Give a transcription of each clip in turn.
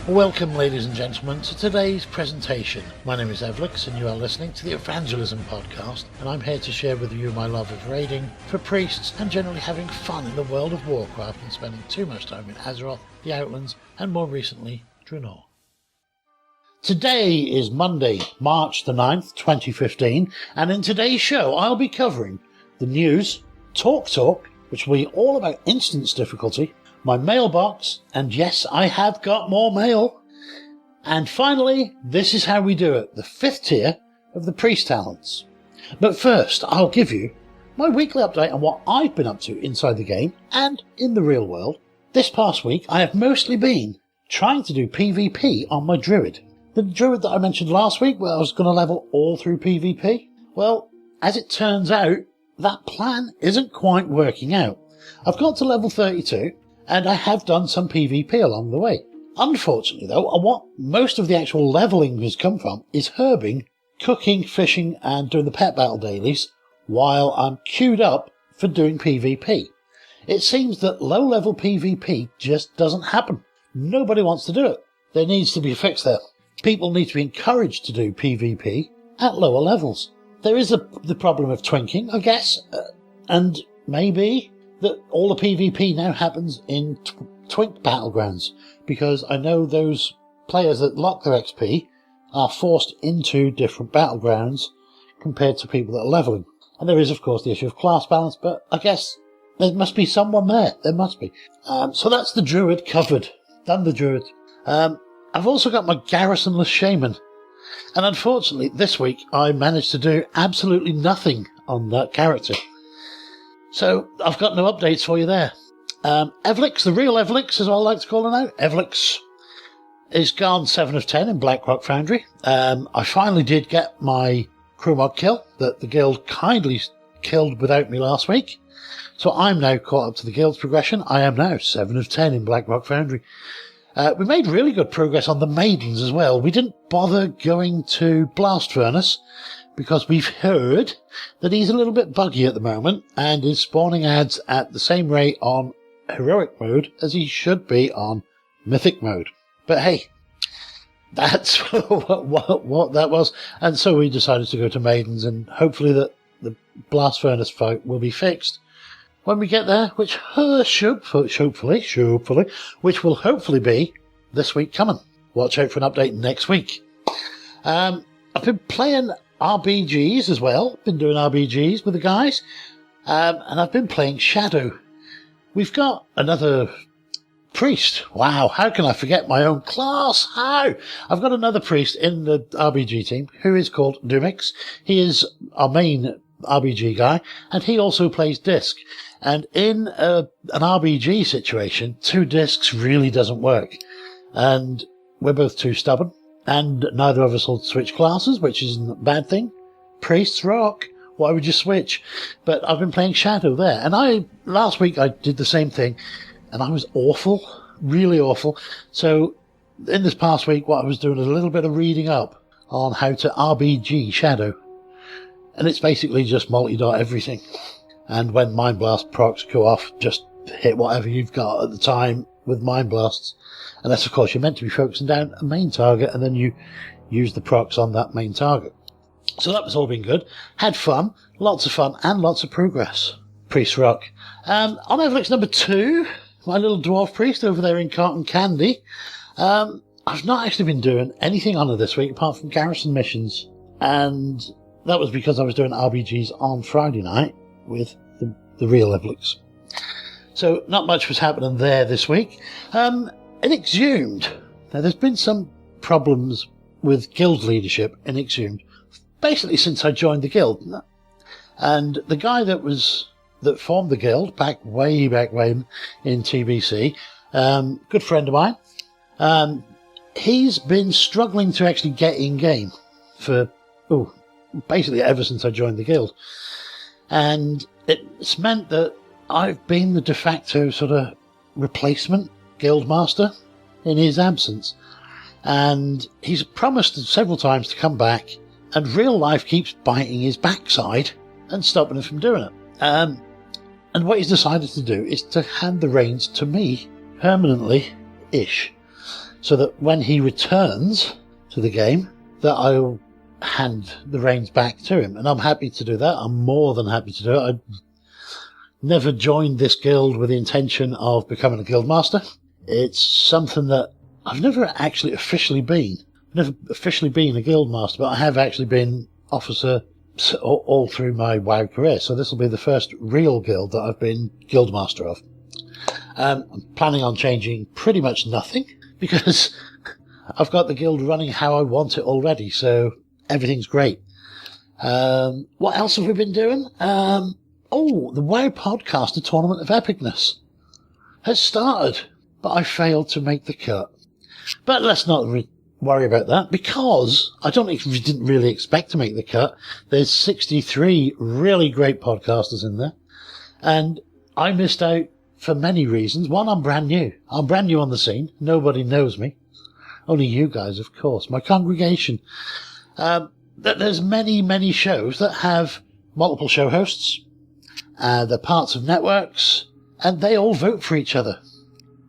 Welcome, ladies and gentlemen, to today's presentation. My name is Evangelysm, and you are listening to the Evangelysm podcast, and I'm here to share with you my love of raiding for priests and generally having fun in the world of Warcraft and spending too much time in Azeroth, the Outlands, and more recently, Draenor. Today is Monday, March the 9th, 2015, and in today's show I'll be covering the news, Talk, which will be all about instance difficulty, my mailbox, and yes, I have got more mail. And finally, this is how we do it, the 5th tier of the priest talents. But first, I'll give you my weekly update on what I've been up to inside the game and in the real world. This past week, I have mostly been trying to do PvP on my druid. The druid that I mentioned last week, where I was going to level all through PvP. Well, as it turns out, that plan isn't quite working out. I've got to level 32, and I have done some PvP along the way. Unfortunately though, what most of the actual levelling has come from is herbing, cooking, fishing and doing the pet battle dailies while I'm queued up for doing PvP. It seems that low level PvP just doesn't happen. Nobody wants to do it. There needs to be a fix there. People need to be encouraged to do PvP at lower levels. There is the problem of twinking, I guess, and maybe that all the PvP now happens in Twink battlegrounds, because I know those players that lock their XP are forced into different battlegrounds compared to people that are leveling. And there is, of course, the issue of class balance, but I guess there must be someone there. There must be. So that's the druid covered. Done the druid. I've also got my garrisonless shaman. And unfortunately, this week I managed to do absolutely nothing on that character. So, I've got no updates for you there. Evelix, the real Evelix, as I like to call her now, Evelix, is gone 7 of 10 in Blackrock Foundry. I finally did get my crew mod kill that the guild kindly killed without me last week. So I'm now caught up to the guild's progression. I am now 7 of 10 in Blackrock Foundry. We made really good progress on the maidens as well. We didn't bother going to Blast Furnace, because we've heard that he's a little bit buggy at the moment and is spawning ads at the same rate on heroic mode as he should be on mythic mode. But hey, that's what that was. And so we decided to go to maidens, and hopefully that the blast furnace fight will be fixed when we get there, which hopefully, which will hopefully be this week coming. Watch out for an update next week. I've been playing RBGs as well. Been doing RBGs with the guys. And I've been playing Shadow. We've got another priest. Wow, how can I forget my own class? How? I've got another priest in the RBG team who is called Dumix. He is our main RBG guy, and he also plays disc. And in an RBG situation, 2 discs really doesn't work. And we're both too stubborn. And neither of us will switch classes, which isn't a bad thing. Priests rock. Why would you switch? But I've been playing Shadow there. And last week I did the same thing. And I was awful. Really awful. So in this past week, what I was doing is a little bit of reading up on how to RBG Shadow. And it's basically just multi-dot everything. And when Mind Blast procs go off, just hit whatever you've got at the time with Mind Blasts. Unless, of course, you're meant to be focusing down a main target, and then you use the procs on that main target. So that was all been good. Had fun, lots of fun, and lots of progress. Priest Rock. On Evelix number 2, my little dwarf priest over there in Cotton Candy. I've not actually been doing anything on her this week, apart from garrison missions. And that was because I was doing RBGs on Friday night with the real Evelix. So not much was happening there this week. In Exhumed, now there's been some problems with guild leadership in Exhumed, basically since I joined the guild. And the guy that formed the guild way back when in TBC, good friend of mine, he's been struggling to actually get in game for basically ever since I joined the guild. And it's meant that I've been the de facto sort of replacement guildmaster in his absence, and he's promised several times to come back, and real life keeps biting his backside and stopping him from doing it. And what he's decided to do is to hand the reins to me permanently-ish. so that when he returns to the game, that I'll hand the reins back to him. And I'm happy to do that. I'm more than happy to do it. I never joined this guild with the intention of becoming a guild master. It's something that I've never actually officially been. I've never officially been a guild master, but I have actually been officer all through my WoW career. So this will be the first real guild that I've been guild master of. I'm planning on changing pretty much nothing because I've got the guild running how I want it already. So everything's great. What else have we been doing? The WoW Podcaster Tournament of Epicness has started, but I failed to make the cut. But let's not worry about that, because I didn't really expect to make the cut. There's 63 really great podcasters in there, and I missed out for many reasons. One, I'm brand new. I'm brand new on the scene. Nobody knows me. Only you guys, of course. My congregation. There's many shows that have multiple show hosts. They're parts of networks, and they all vote for each other.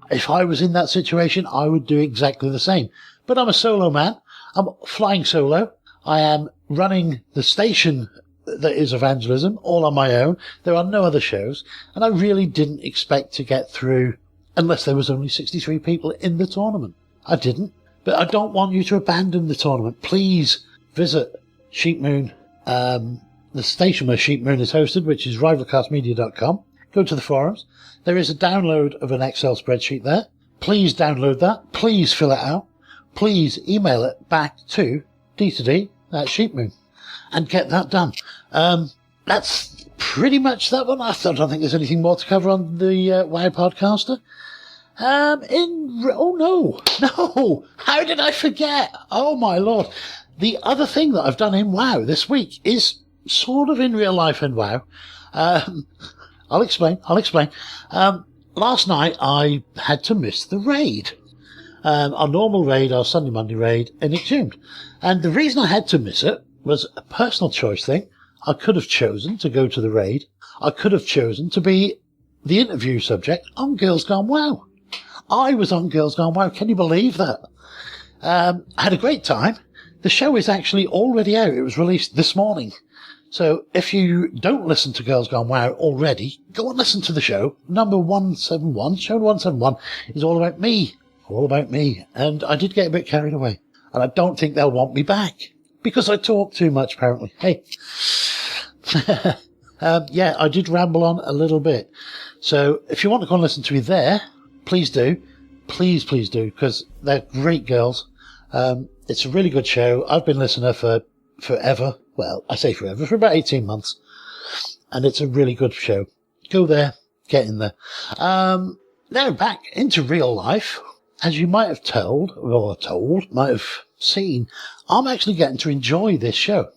If I was in that situation, I would do exactly the same. But I'm a solo man. I'm flying solo. I am running the station that is Evangelysm all on my own. There are no other shows, and I really didn't expect to get through unless there was only 63 people in the tournament. I didn't. But I don't want you to abandon the tournament. Please visit Sheepmoon, the station where Sheepmoon is hosted, which is rivalcastmedia.com. Go to the forums. There is a download of an Excel spreadsheet there. Please download that. Please fill it out. Please email it back to D2D at Sheepmoon and get that done. That's pretty much that one. I don't think there's anything more to cover on the WoW Podcaster. No, how did I forget? Oh my lord. The other thing that I've done in WoW this week is sort of in real life in WoW. I'll explain. Last night I had to miss the raid. Our normal raid, our Sunday Monday raid in Exhumed. And the reason I had to miss it was a personal choice thing. I could have chosen to go to the raid. I could have chosen to be the interview subject on Girls Gone WoW. I was on Girls Gone WoW. Can you believe that? I had a great time. The show is actually already out. It was released this morning. So if you don't listen to Girls Gone WoW already, go and listen to the show. Number 171, show 171, is all about me. All about me. And I did get a bit carried away. And I don't think they'll want me back. Because I talk too much, apparently. Hey. Yeah, I did ramble on a little bit. So if you want to go and listen to me there, please do. Please do, because they're great girls. It's a really good show. I've been listening for forever. Well, I say forever, for about 18 months. And it's a really good show. Go there, get in there. Now back into real life. As you might have might have seen, I'm actually getting to enjoy this show,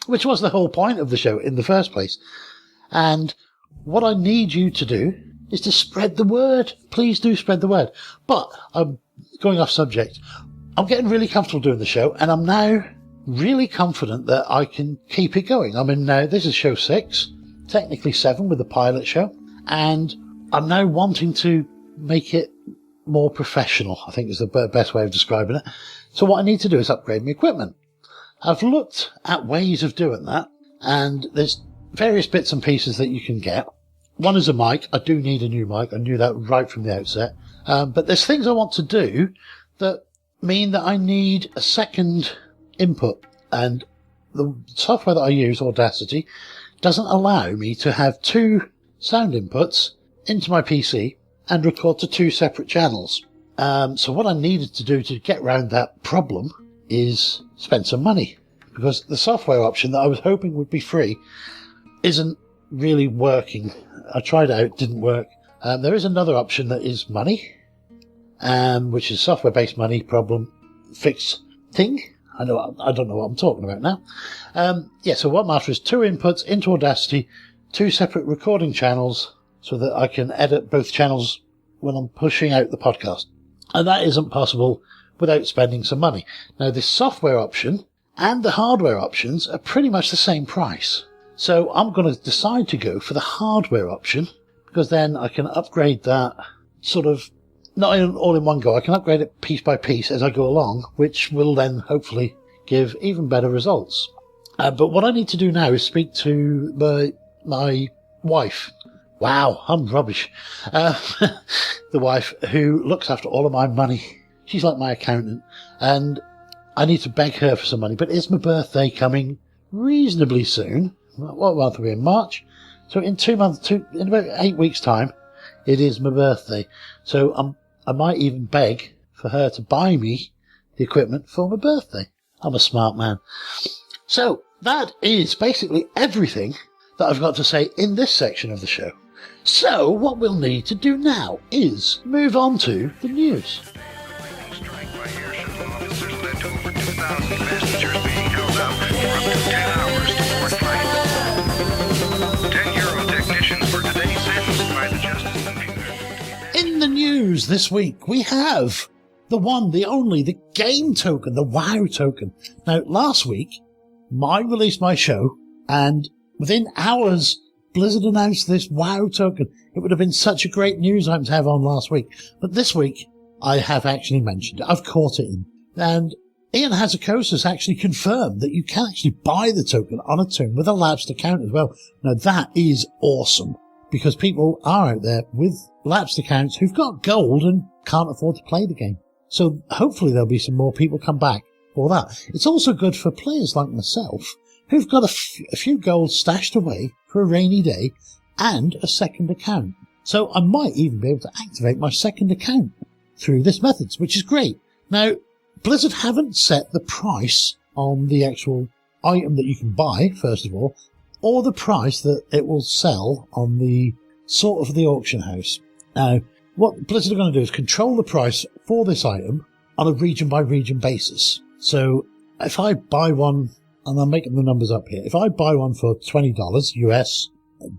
which was the whole point of the show in the first place. And what I need you to do is to spread the word. Please do spread the word. But I'm going off subject. I'm getting really comfortable doing the show, and I'm now really confident that I can keep it going. I mean, now this is show 6, technically 7 with the pilot show, and I'm now wanting to make it more professional, I think is the best way of describing it. So what I need to do is upgrade my equipment. I've looked at ways of doing that, and there's various bits and pieces that you can get. One is a mic. I do need a new mic. I knew that right from the outset. But there's things I want to do that mean that I need a second input. And the software that I use, Audacity, doesn't allow me to have 2 sound inputs into my PC and record to 2 separate channels. So what I needed to do to get around that problem is spend some money, because the software option that I was hoping would be free isn't really working. I tried it out, didn't work. There is another option that is money, which is software-based money problem fix thing. I don't know what I'm talking about now. So what I'm after is 2 inputs into Audacity, 2 separate recording channels, so that I can edit both channels when I'm pushing out the podcast. And that isn't possible without spending some money. Now, this software option and the hardware options are pretty much the same price. So I'm going to decide to go for the hardware option, because then I can upgrade that sort of not all in one go. I can upgrade it piece by piece as I go along, which will then hopefully give even better results. But what I need to do now is speak to my wife. Wow, I'm rubbish. The wife who looks after all of my money. She's like my accountant, and I need to beg her for some money. But it's my birthday coming reasonably soon. What month are we in? March? So in 2 months, in about 8 weeks' time, it is my birthday. So I might even beg for her to buy me the equipment for my birthday. I'm a smart man. So that is basically everything that I've got to say in this section of the show. So what we'll need to do now is move on to the news. In the news this week, we have the one, the only, the game token, the WoW token. Now, last week, I released my show, and within hours, Blizzard announced this WoW token. It would have been such a great news item to have on last week. But this week, I have actually mentioned it. I've caught it in. And Ian Hazukosa's actually confirmed that you can actually buy the token on a toon with a lapsed account as well. Now, that is awesome, because people are out there with lapsed accounts who've got gold and can't afford to play the game. So hopefully there'll be some more people come back for that. It's also good for players like myself who've got a few gold stashed away for a rainy day and a second account. So I might even be able to activate my second account through this method, which is great. Now, Blizzard haven't set the price on the actual item that you can buy, first of all, or the price that it will sell on the sort of the auction house. Now, what Blizzard are going to do is control the price for this item on a region-by-region basis. So if I buy one, and I'm making the numbers up here, if I buy one for $20 US,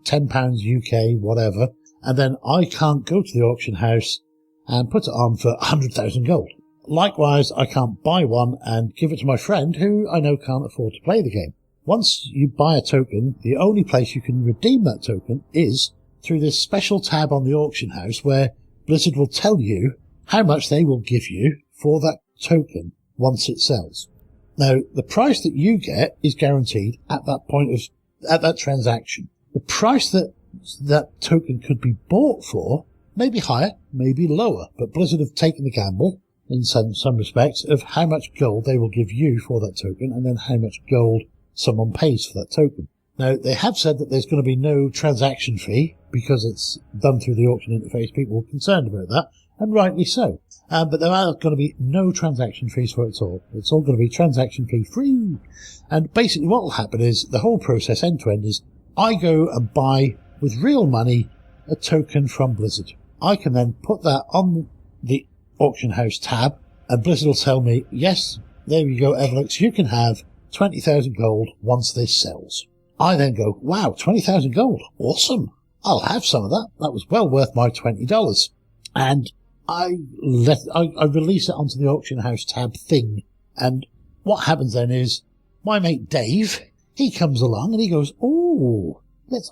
£10 UK, whatever, and then I can't go to the auction house and put it on for 100,000 gold. Likewise, I can't buy one and give it to my friend who I know can't afford to play the game. Once you buy a token, the only place you can redeem that token is through this special tab on the auction house where Blizzard will tell you how much they will give you for that token once it sells. Now, the price that you get is guaranteed at that transaction. The price that token could be bought for may be higher, may be lower, but Blizzard have taken the gamble in some respects of how much gold they will give you for that token and then how much gold someone pays for that token. Now, they have said that there's going to be no transaction fee because it's done through the auction interface. People are concerned about that, and rightly so. But there are going to be no transaction fees for it all. It's all going to be transaction fee free. And basically what will happen is the whole process end to end is I go and buy with real money a token from Blizzard. I can then put that on the auction house tab and Blizzard will tell me, yes, there you go, Evangelysm, you can have 20,000 gold once this sells. I then go, wow, 20,000 gold, awesome. I'll have some of that. That was well worth my $20. And I release it onto the auction house tab thing. And what happens then is my mate Dave, he comes along and he goes, oh,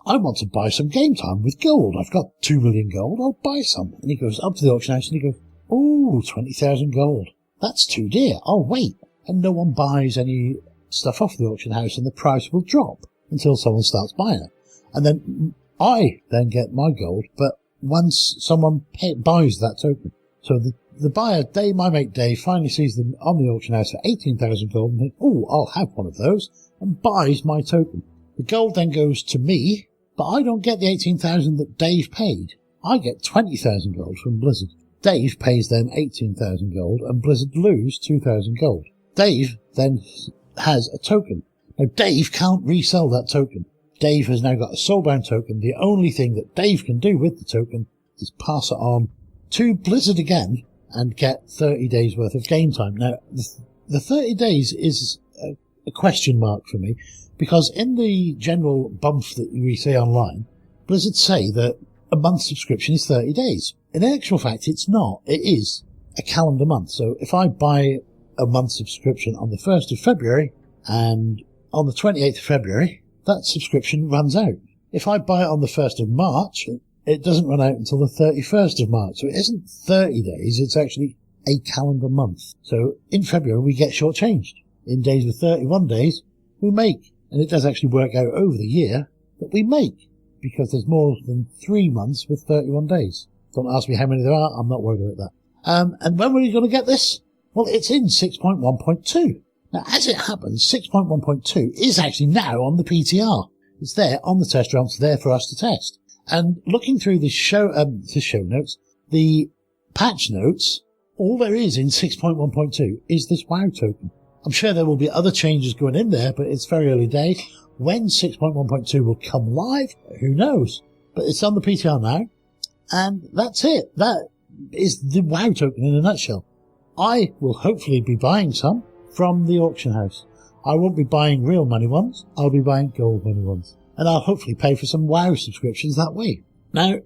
I want to buy some game time with gold. I've got 2 million gold. I'll buy some. And he goes up to the auction house and he goes, oh, 20,000 gold. That's too dear. I'll wait. And no one buys any stuff off the auction house and the price will drop until someone starts buying it. And then I then get my gold, but once someone buys that token. So the buyer, Dave, my mate Dave, finally sees them on the auction house for 18,000 gold and thinks, oh, I'll have one of those, and buys my token. The gold then goes to me, but I don't get the 18,000 that Dave paid. I get 20,000 gold from Blizzard. Dave pays them 18,000 gold, and Blizzard lose 2,000 gold. Dave then has a token. Now, Dave can't resell that token. Dave has now got a soulbound token. The only thing that Dave can do with the token is pass it on to Blizzard again and get 30 days worth of game time. Now, the 30 days is a question mark for me, because in the general bump that we see online, Blizzard say that a month subscription is 30 days. In actual fact, it's not. It is a calendar month. So if I buy a month subscription on the 1st of February and on the 28th of February, that subscription runs out. If I buy it on the 1st of March, it doesn't run out until the 31st of March. So it isn't 30 days, it's actually a calendar month. So in February, we get shortchanged. In days with 31 days, we make. And it does actually work out over the year that we make, because there's more than 3 months with 31 days. Don't ask me how many there are, I'm not worried about that. And when were you going to get this? Well, it's in 6.1.2. Now, as it happens, 6.1.2 is actually now on the PTR. It's there on the test ROM, it's there for us to test. And looking through the show notes, the patch notes, all there is in 6.1.2 is this WoW token. I'm sure there will be other changes going in there, but it's very early days. When 6.1.2 will come live, who knows? But it's on the PTR now, and that's it. That is the WoW token in a nutshell. I will hopefully be buying some from the auction house. I won't be buying real money ones, I'll be buying gold money ones. And I'll hopefully pay for some WoW subscriptions that way. Now,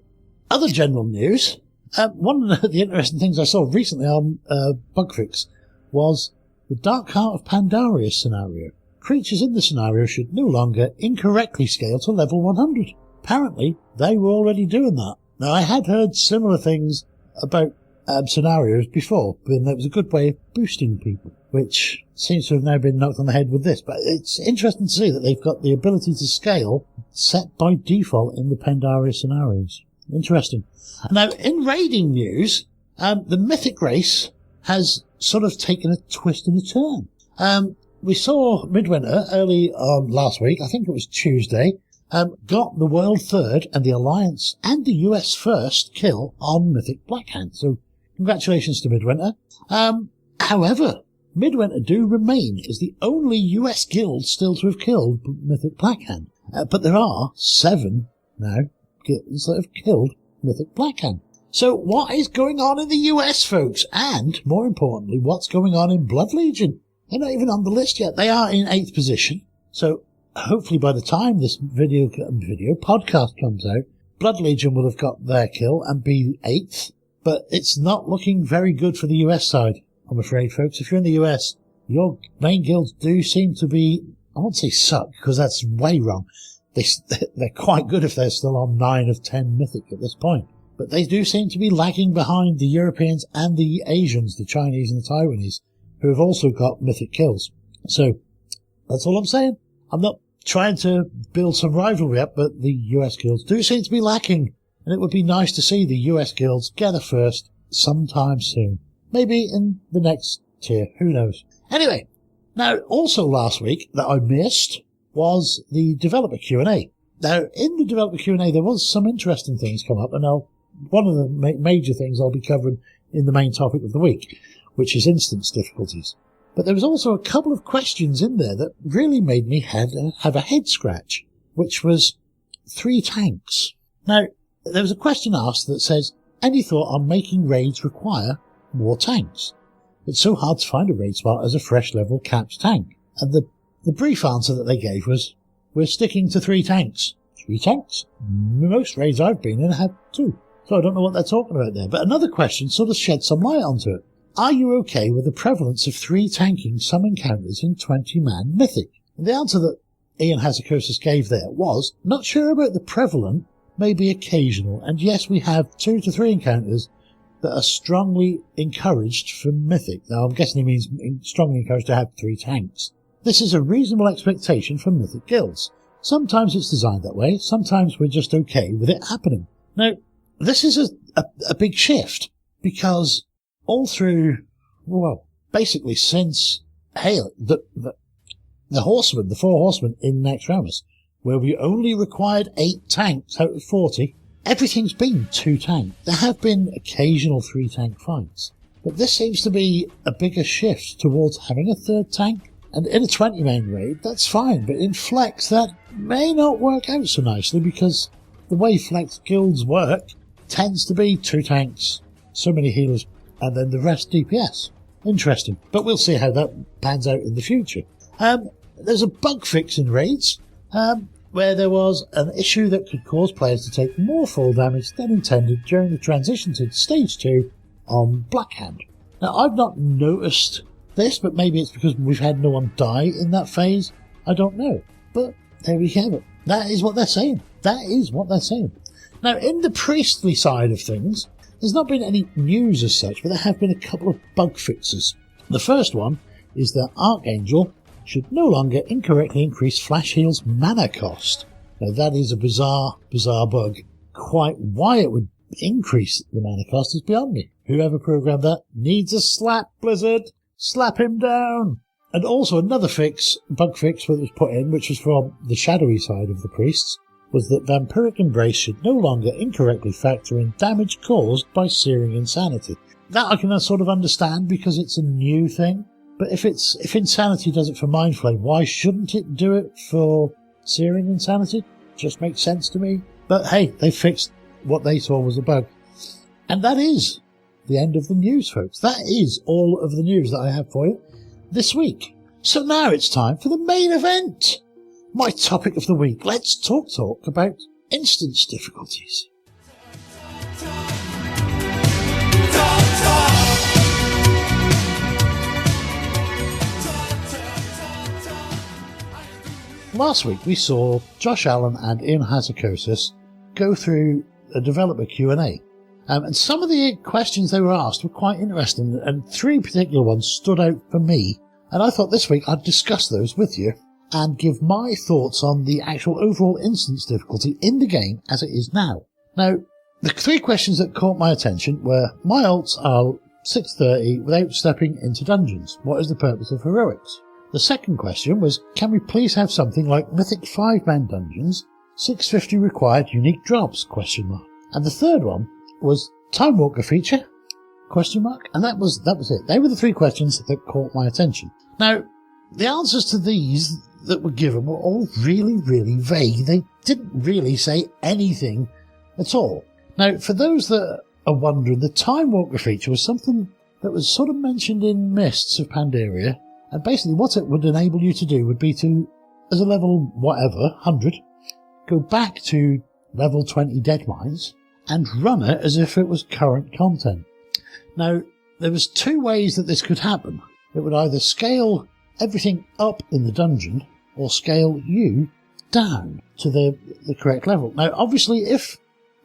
other general news, one of the interesting things I saw recently on Bugfix was the Dark Heart of Pandaria scenario. Creatures in the scenario should no longer incorrectly scale to level 100. Apparently, they were already doing that. Now, I had heard similar things about scenarios before, but that was a good way of boosting people, which seems to have now been knocked on the head with this. But it's interesting to see that they've got the ability to scale set by default in the Pandaria scenarios. Interesting. Now, in raiding news, the Mythic race has sort of taken a twist and a turn. We saw Midwinter early last week, I think it was Tuesday, got the world third and the Alliance and the US first kill on Mythic Blackhand. So congratulations to Midwinter. However, Midwinter do remain as the only US guild still to have killed Mythic Blackhand. But there are 7 now guilds that have killed Mythic Blackhand. So what is going on in the US, folks? And, more importantly, what's going on in Blood Legion? They're not even on the list yet. They are in 8th position. So hopefully by the time this video podcast comes out, Blood Legion will have got their kill and be 8th. But it's not looking very good for the US side, I'm afraid, folks. If you're in the US, your main guilds do seem to be, I won't say suck, because that's way wrong. They're quite good if they're still on 9 of 10 Mythic at this point. But they do seem to be lagging behind the Europeans and the Asians, the Chinese and the Taiwanese, who have also got Mythic kills. So, that's all I'm saying. I'm not trying to build some rivalry up, but the US guilds do seem to be lacking. And it would be nice to see the US guilds gather first sometime soon. Maybe in the next tier, who knows. Anyway, now also last week that I missed was the developer Q&A. Now, in the developer Q&A there was some interesting things come up, and one of the major things I'll be covering in the main topic of the week, which is instance difficulties. But there was also a couple of questions in there that really made me have a head scratch, which was 3 tanks. Now, there was a question asked that says, any thought on making raids require more tanks? It's so hard to find a raid spot as a fresh level caps tank. And the brief answer that they gave was, we're sticking to 3 tanks. 3 tanks? Most raids I've been in have 2. So I don't know what they're talking about there. But another question sort of shed some light onto it. Are you okay with the prevalence of 3 tanking some encounters in 20-man Mythic? And the answer that Ian Hazakosis gave there was, not sure about the prevalent, maybe occasional. And yes, we have 2 to 3 encounters that are strongly encouraged for Mythic. Now, I'm guessing he means strongly encouraged to have 3 tanks. This is a reasonable expectation for Mythic guilds. Sometimes it's designed that way, sometimes we're just okay with it happening. Now, this is a big shift, because all through, well, basically since, the Horsemen, the 4 Horsemen in Naxxramas, where we only required 8 tanks out of 40, everything's been 2 tanks. There have been occasional 3 tank fights, but this seems to be a bigger shift towards having a 3rd tank. And in a 20-man raid, that's fine, but in Flex, that may not work out so nicely, because the way Flex guilds work tends to be 2 tanks, so many healers, and then the rest DPS. Interesting, but we'll see how that pans out in the future. There's a bug fix in raids, where there was an issue that could cause players to take more fall damage than intended during the transition to Stage 2 on Blackhand. Now, I've not noticed this, but maybe it's because we've had no one die in that phase. I don't know. But there we have it. That is what they're saying. Now, in the priestly side of things, there's not been any news as such, but there have been a couple of bug fixes. The first one is that Archangel should no longer incorrectly increase Flash Heal's mana cost. Now, that is a bizarre bug. Quite why it would increase the mana cost is beyond me. Whoever programmed that needs a slap, Blizzard! Slap him down! And also another bug fix that was put in, which was from the shadowy side of the priests, was that Vampiric Embrace should no longer incorrectly factor in damage caused by Searing Insanity. That I can sort of understand because it's a new thing, but if Insanity does it for Mindflame, why shouldn't it do it for Searing Insanity? Just makes sense to me. But hey, they fixed what they saw was a bug. And that is the end of the news, folks. That is all of the news that I have for you this week. So now it's time for the main event. My topic of the week. Let's talk about instance difficulties. Last week we saw Josh Allen and Ian Hazzikostas go through a developer Q&A. And some of the questions they were asked were quite interesting, and three particular ones stood out for me. And I thought this week I'd discuss those with you and give my thoughts on the actual overall instance difficulty in the game as it is now. Now, the three questions that caught my attention were, my ults are 630 without stepping into dungeons. What is the purpose of heroics? The second question was, can we please have something like Mythic 5-man dungeons, 650 required unique drops? And the third one was Time Walker feature? And that was it. They were the three questions that caught my attention. Now, the answers to these that were given were all really, really vague. They didn't really say anything at all. Now, for those that are wondering, the Time Walker feature was something that was sort of mentioned in Mists of Pandaria, and basically what it would enable you to do would be to, as a level whatever, 100, go back to level 20 Deadmines and run it as if it was current content. Now, there was two ways that this could happen. It would either scale everything up in the dungeon or scale you down to the correct level. Now, obviously, if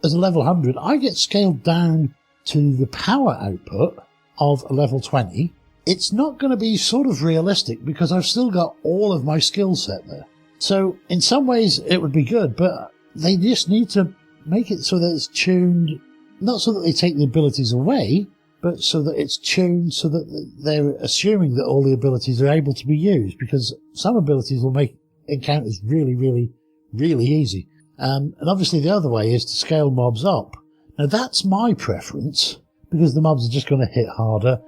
as a level 100 I get scaled down to the power output of a level 20, it's not going to be sort of realistic because I've still got all of my skill set there. So in some ways it would be good, but they just need to make it so that it's tuned, not so that they take the abilities away, but so that it's tuned so that they're assuming that all the abilities are able to be used, because some abilities will make encounters really, really, really easy. And obviously the other way is to scale mobs up. Now that's my preference, because the mobs are just going to hit harder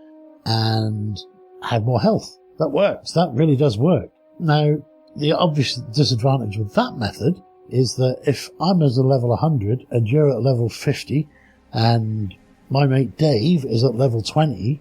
and have more health. That works. That really does work. Now, the obvious disadvantage with that method is that if I'm at a level 100 and you're at level 50 and my mate Dave is at level 20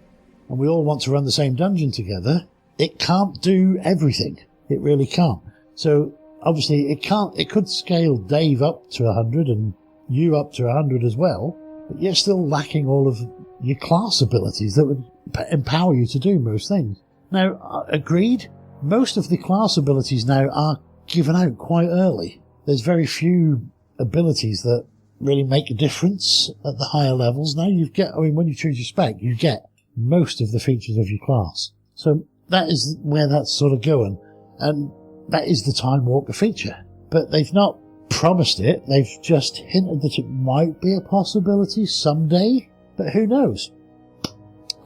and we all want to run the same dungeon together, it can't do everything. It really can't. So obviously it could scale Dave up to 100 and you up to 100 as well, but you're still lacking all of your class abilities that would empower you to do most things. Now, agreed, most of the class abilities now are given out quite early. There's very few abilities that really make a difference at the higher levels. Now when you choose your spec, you get most of the features of your class. So that is where that's sort of going. And that is the Time Walker feature. But they've not promised it. They've just hinted that it might be a possibility someday. But who knows?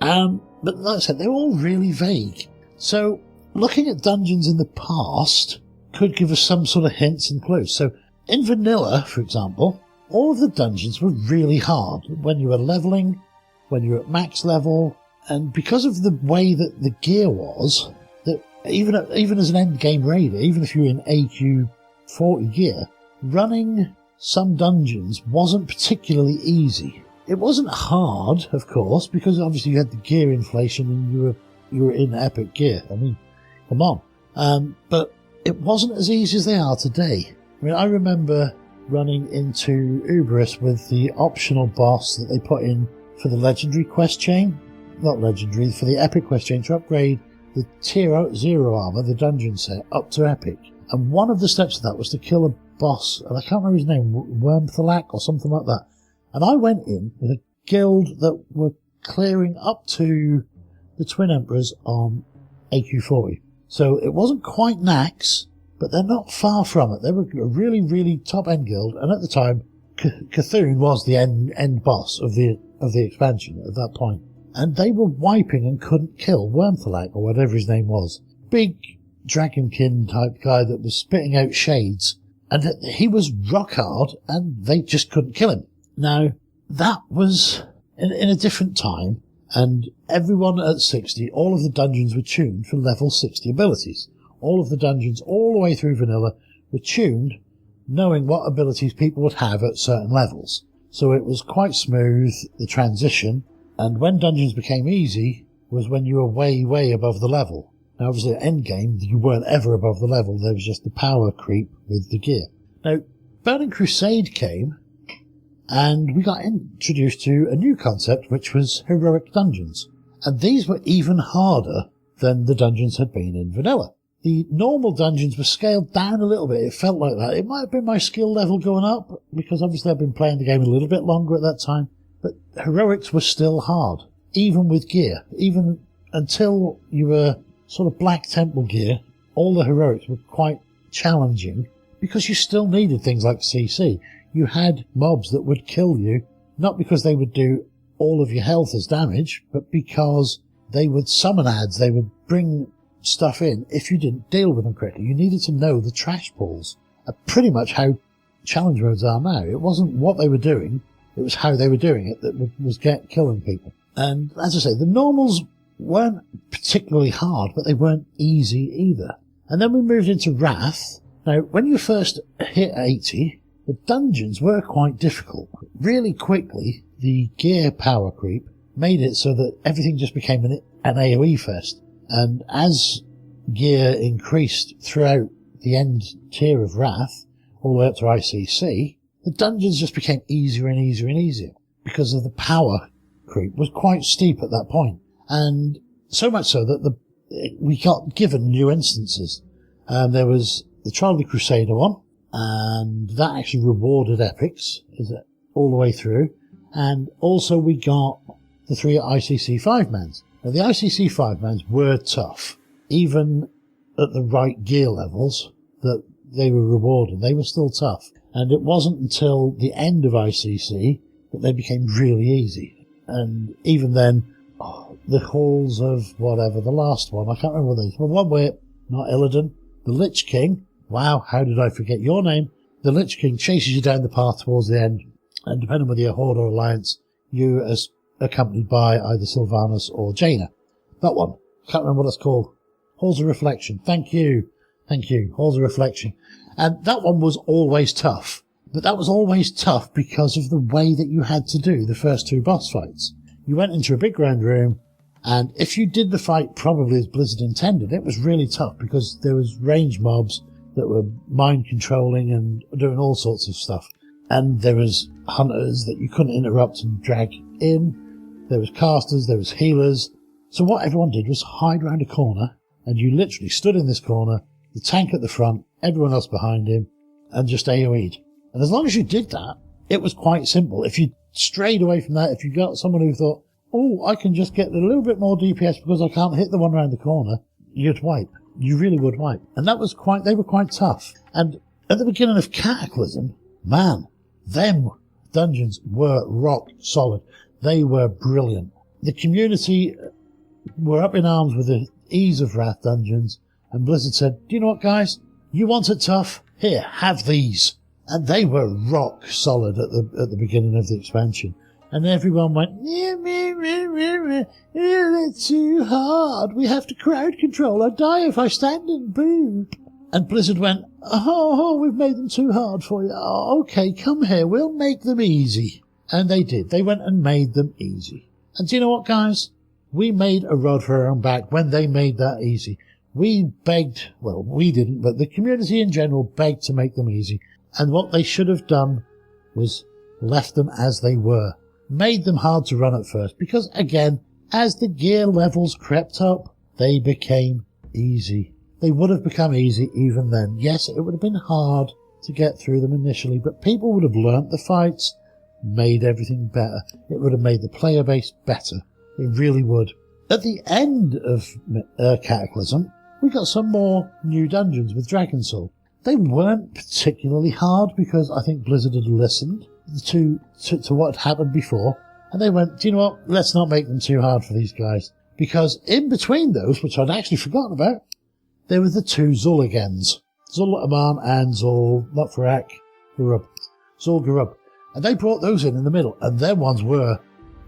But like I said, they're all really vague. So looking at dungeons in the past could give us some sort of hints and clues. So in vanilla, for example, all of the dungeons were really hard when you were leveling, when you were at max level, and because of the way that the gear was, that even as an end game raider, even if you were in AQ 40 gear, running some dungeons wasn't particularly easy. It wasn't hard, of course, because obviously you had the gear inflation and you were in epic gear. I mean, come on. But it wasn't as easy as they are today. I mean, I remember running into Uberus with the optional boss that they put in for the legendary quest chain. Not legendary, for the epic quest chain to upgrade the tier 0 armor, the dungeon set, up to epic. And one of the steps of that was to kill boss, and I can't remember his name, Wormthalak or something like that. And I went in with a guild that were clearing up to the Twin Emperors on AQ40. So it wasn't quite Nax, but they're not far from it. They were a really, really top-end guild, and at the time, Cthulhu was the end boss of the expansion at that point. And they were wiping and couldn't kill Wormthalak, or whatever his name was. Big dragonkin type guy that was spitting out shades. And he was rock hard, and they just couldn't kill him. Now, that was in a different time, and everyone at 60, all of the dungeons were tuned for level 60 abilities. All of the dungeons, all the way through vanilla, were tuned, knowing what abilities people would have at certain levels. So it was quite smooth, the transition, and when dungeons became easy was when you were way, way above the level. Now obviously at endgame, you weren't ever above the level, there was just the power creep with the gear. Now, Burning Crusade came, and we got introduced to a new concept, which was heroic dungeons. And these were even harder than the dungeons had been in vanilla. The normal dungeons were scaled down a little bit. It felt like that. It might have been my skill level going up, because obviously I've been playing the game a little bit longer at that time. But heroics were still hard, even with gear. Even until you were sort of Black Temple gear, all the heroics were quite challenging, because you still needed things like CC. You had mobs that would kill you, not because they would do all of your health as damage, but because they would summon ads, they would bring stuff in if you didn't deal with them correctly. You needed to know the trash pools. Pretty much how challenge modes are now. It wasn't what they were doing, it was how they were doing it that was killing people. And as I say, the normals weren't particularly hard, but they weren't easy either. And then we moved into Wrath. Now, when you first hit 80, the dungeons were quite difficult. Really quickly, the gear power creep made it so that everything just became an AoE fest. And as gear increased throughout the end tier of Wrath, all the way up to ICC, the dungeons just became easier and easier and easier, because of the power creep was quite steep at that point. And so much so that we got given new instances. There was the Trial of the Crusader one, and that actually rewarded epics all the way through. And also we got the 3 ICC 5-mans. Now the ICC 5-mans were tough, even at the right gear levels that they were rewarded. They were still tough. And it wasn't until the end of ICC that they became really easy. And even then, the halls of whatever, the last one, I can't remember what they were. One way, not Illidan, the Lich King. Wow, how did I forget your name? The Lich King chases you down the path towards the end, and depending on whether you're Horde or Alliance, you are accompanied by either Sylvanas or Jaina. That one, can't remember what it's called. Halls of Reflection. Thank you. Halls of Reflection. And that one was always tough. But that was always tough because of the way that you had to do the first 2 boss fights. You went into a big round room, and if you did the fight probably as Blizzard intended, it was really tough because there was range mobs that were mind controlling and doing all sorts of stuff. And there was hunters that you couldn't interrupt and drag in. There was casters, there was healers. So what everyone did was hide around a corner, and you literally stood in this corner, the tank at the front, everyone else behind him, and just AoE'd. And as long as you did that, it was quite simple. If you strayed away from that, if you got someone who thought, oh, I can just get a little bit more DPS because I can't hit the one around the corner, you'd wipe. You really would wipe. And they were quite tough. And at the beginning of Cataclysm, man, them dungeons were rock solid. They were brilliant. The community were up in arms with the ease of Wrath dungeons, and Blizzard said, do you know what, guys? You want it tough? Here, have these. And they were rock solid at the beginning of the expansion. And everyone went, they're too hard. We have to crowd control. I die if I stand and boo. And Blizzard went, oh, we've made them too hard for you. Oh, okay, come here. We'll make them easy. And they did. They went and made them easy. And do you know what, guys? We made a rod for our own back when they made that easy. We begged, well, we didn't, but the community in general begged to make them easy. And what they should have done was left them as they were. Made them hard to run at first, because again, as the gear levels crept up, they became easy. They would have become easy even then. Yes, it would have been hard to get through them initially, but people would have learnt the fights, made everything better. It would have made the player base better. It really would. At the end of Cataclysm, we got some more new dungeons with Dragon Soul. They weren't particularly hard because I think Blizzard had listened to what had happened before, and they went, do you know what, let's not make them too hard for these guys. Because in between those, which I'd actually forgotten about, there were the two Zul'Agens, Zul-Aman and Zul-Notfarak Garub. Zul-Garub. And they brought those in the middle, and their ones were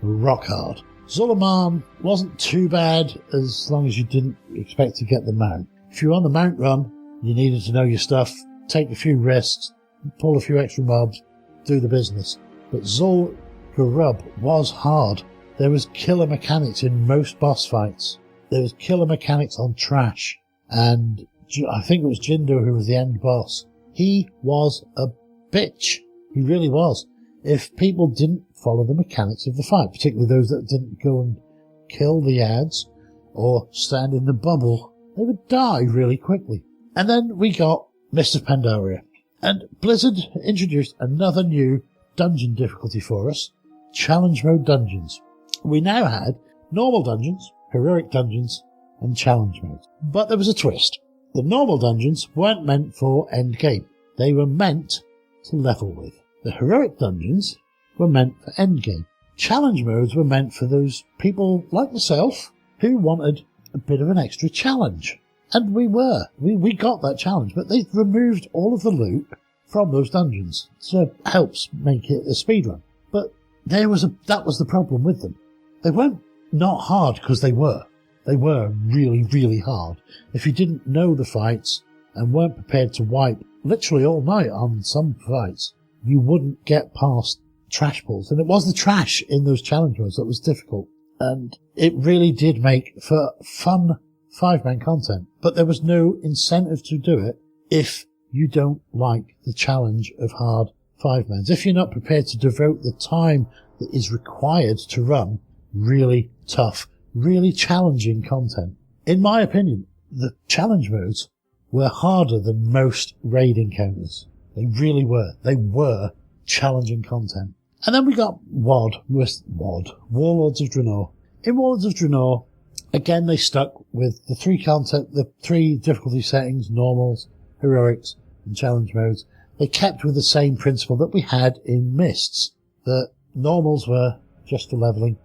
rock hard. Zul-Aman wasn't too bad as long as you didn't expect to get the mount. If you were on the mount run, you needed to know your stuff, take a few risks, pull a few extra mobs, do the business. But Zul-Garub was hard. There was killer mechanics in most boss fights. There was killer mechanics on Trash. And I think it was Jindo who was the end boss. He was a bitch. He really was. If people didn't follow the mechanics of the fight, particularly those that didn't go and kill the ads or stand in the bubble, they would die really quickly. And then we got Mist of Pandaria. And Blizzard introduced another new dungeon difficulty for us, Challenge Mode Dungeons. We now had normal dungeons, heroic dungeons, and challenge modes. But there was a twist. The normal dungeons weren't meant for endgame. They were meant to level with. The heroic dungeons were meant for endgame. Challenge modes were meant for those people like myself who wanted a bit of an extra challenge. And we got that challenge, but they removed all of the loot from those dungeons. So it helps make it a speedrun. But that was the problem with them. They weren't not hard because they were. They were really, really hard. If you didn't know the fights and weren't prepared to wipe literally all night on some fights, you wouldn't get past trash pulls. And it was the trash in those challenge modes that was difficult. And it really did make for fun 5-man content. But there was no incentive to do it if you don't like the challenge of hard 5-mans. If you're not prepared to devote the time that is required to run really tough, really challenging content. In my opinion, the challenge modes were harder than most raid encounters. They really were. They were challenging content. And then we got Warlords of Draenor. In Warlords of Draenor, again they stuck with the three difficulty settings, normals, heroics, and challenge modes. They kept with the same principle that we had in Mists. The normals were just for leveling,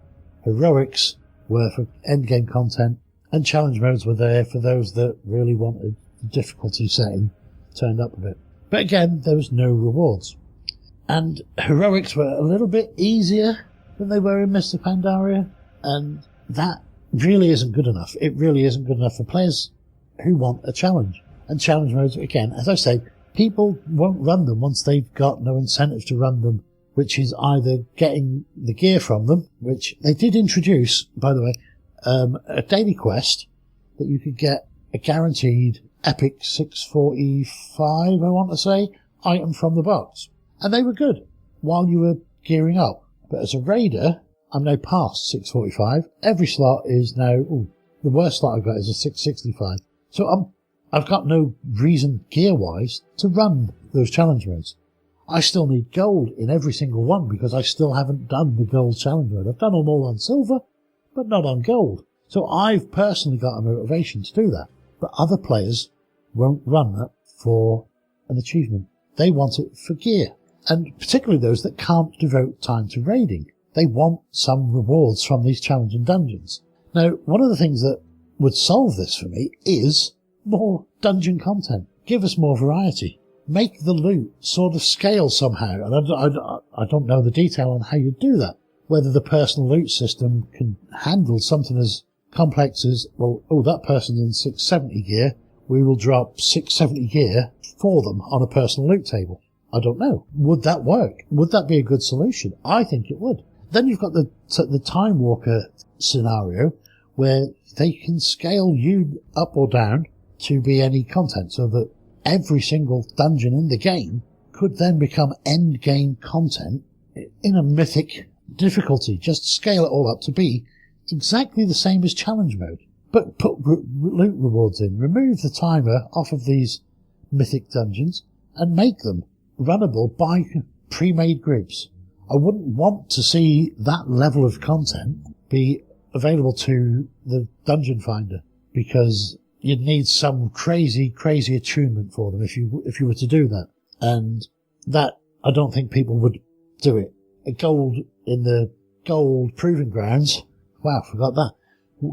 heroics were for endgame content, and challenge modes were there for those that really wanted the difficulty setting turned up a bit. But again, there was no rewards. And heroics were a little bit easier than they were in Mr. Pandaria, and that really isn't good enough. It really isn't good enough for players who want a challenge. And challenge modes, again, as I say, people won't run them once they've got no incentive to run them, which is either getting the gear from them, which they did introduce, by the way, a daily quest that you could get a guaranteed epic 645, I want to say, item from the box. And they were good while you were gearing up. But as a raider, I'm now past 645. Every slot is now, the worst slot I've got is a 665. So I've got no reason gear-wise to run those challenge modes. I still need gold in every single one because I still haven't done the gold challenge mode. I've done them all on silver, but not on gold. So I've personally got a motivation to do that. But other players won't run that for an achievement. They want it for gear. And particularly those that can't devote time to raiding. They want some rewards from these challenging dungeons. Now, one of the things that would solve this for me is more dungeon content. Give us more variety. Make the loot sort of scale somehow. And I don't know the detail on how you do that. Whether the personal loot system can handle something as complex as, that person's in 670 gear. We will drop 670 gear for them on a personal loot table. I don't know. Would that work? Would that be a good solution? I think it would. Then you've got the Time Walker scenario where they can scale you up or down to be any content so that every single dungeon in the game could then become end game content in a mythic difficulty. Just scale it all up to be exactly the same as challenge mode. But put loot rewards in. Remove the timer off of these mythic dungeons and make them runnable by pre-made groups. I wouldn't want to see that level of content be available to the Dungeon Finder, because you'd need some crazy attunement for them if you were to do that. And that, I don't think people would do it. A gold in the gold proving grounds, wow, forgot that.